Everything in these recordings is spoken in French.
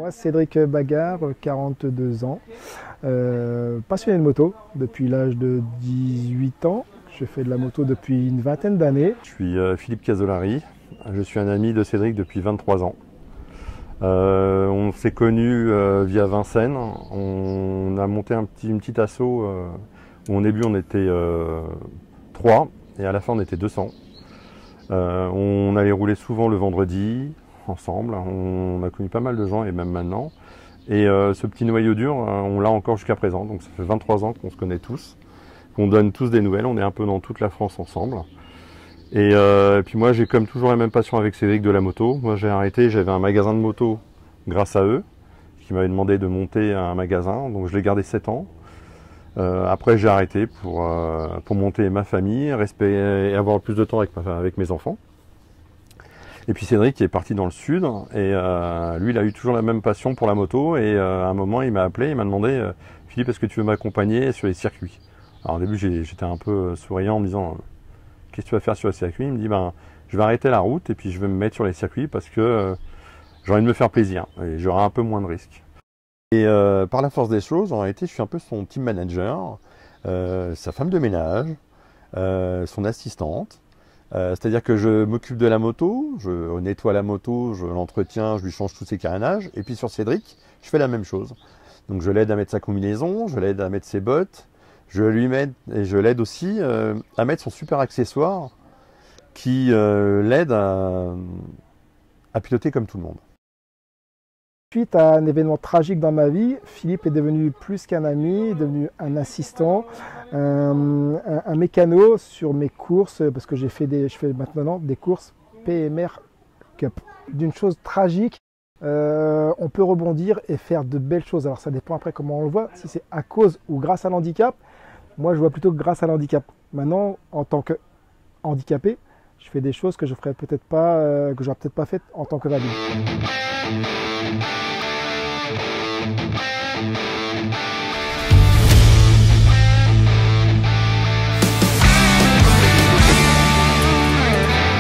Moi, Cédric Bagard, 42 ans, passionné de moto depuis l'âge de 18 ans. Je fais de la moto depuis une vingtaine d'années. Je suis Philippe Casolari, je suis un ami de Cédric depuis 23 ans. On s'est connus via Vincennes, on a monté une petite asso où au début on était 3 et à la fin on était 200. On allait rouler souvent le vendredi ensemble, on a connu pas mal de gens et même maintenant. Et ce petit noyau dur, on l'a encore jusqu'à présent, donc ça fait 23 ans qu'on se connaît tous, qu'on donne tous des nouvelles, on est un peu dans toute la France ensemble. Et puis moi j'ai comme toujours la même passion avec Cédric de la moto. Moi j'ai arrêté, j'avais un magasin de moto grâce à eux, qui m'avaient demandé de monter un magasin, donc je l'ai gardé 7 ans. Après j'ai arrêté pour monter ma famille, et avoir plus de temps avec mes enfants. Et puis Cédric est parti dans le sud, et lui il a eu toujours la même passion pour la moto, et à un moment il m'a appelé, il m'a demandé « Philippe, est-ce que tu veux m'accompagner sur les circuits ?» Alors au début j'étais un peu souriant en me disant « Qu'est-ce que tu vas faire sur les circuits ?» Il me dit ben, « Je vais arrêter la route et puis je vais me mettre sur les circuits parce que j'ai envie de me faire plaisir et j'aurai un peu moins de risques. » Et par la force des choses, en réalité je suis un peu son team manager, sa femme de ménage, son assistante. C'est-à-dire que je m'occupe de la moto, je nettoie la moto, je l'entretiens, je lui change tous ses carénages. Et puis sur Cédric, je fais la même chose. Donc je l'aide à mettre sa combinaison, je l'aide à mettre ses bottes, je l'aide aussi à mettre son super accessoire qui l'aide à piloter comme tout le monde. Suite à un événement tragique dans ma vie, Philippe est devenu plus qu'un ami, est devenu un assistant, un mécano sur mes courses, parce que je fais maintenant des courses PMR Cup. D'une chose tragique, on peut rebondir et faire de belles choses. Alors ça dépend après comment on le voit, si c'est à cause ou grâce à l'handicap. Moi je vois plutôt que grâce à l'handicap. Maintenant, en tant que handicapé, je fais des choses que je ferais peut-être pas, que j'aurais peut-être pas faites en tant que valide.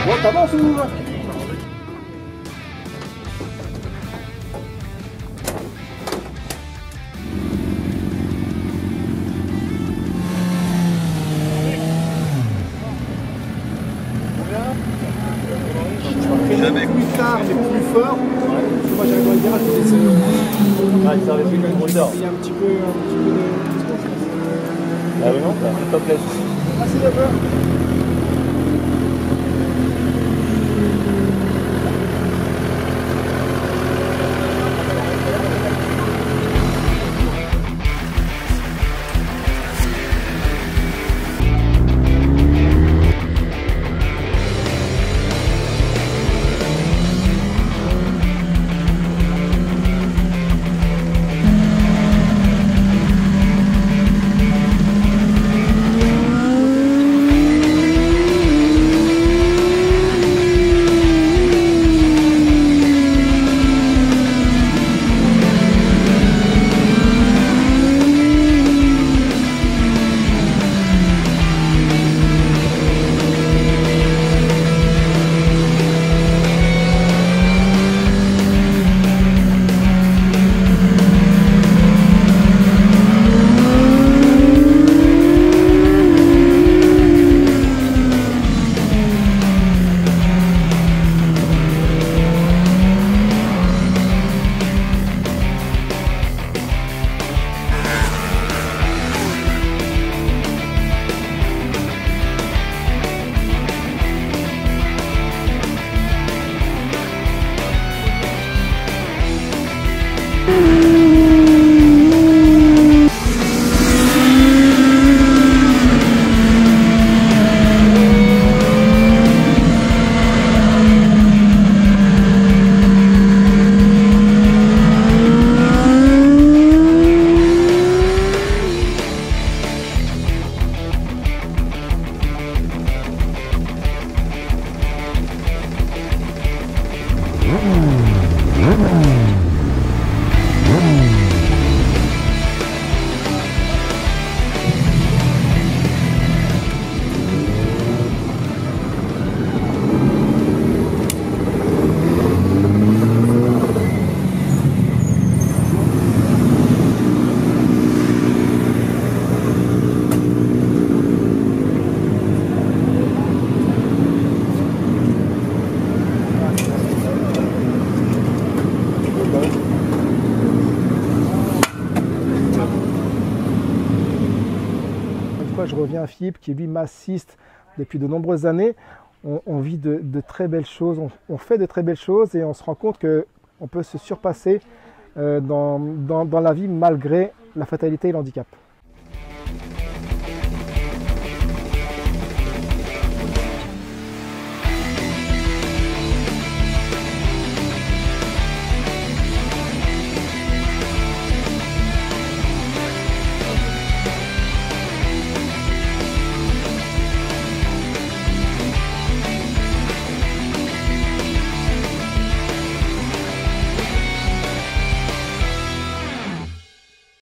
Bon, t'avances ou? Jamais plus tard, mais plus fort. Moi j'arrive dans le virage, je laisse. Ah, il servait plus que le moteur. Il y a un petit peu de. Ah oui, non, c'est top place. Ah, c'est d'accord. revient à Philippe qui lui m'assiste depuis de nombreuses années. On vit de très belles choses, on fait de très belles choses et on se rend compte qu'on peut se surpasser dans la vie malgré la fatalité et le handicap.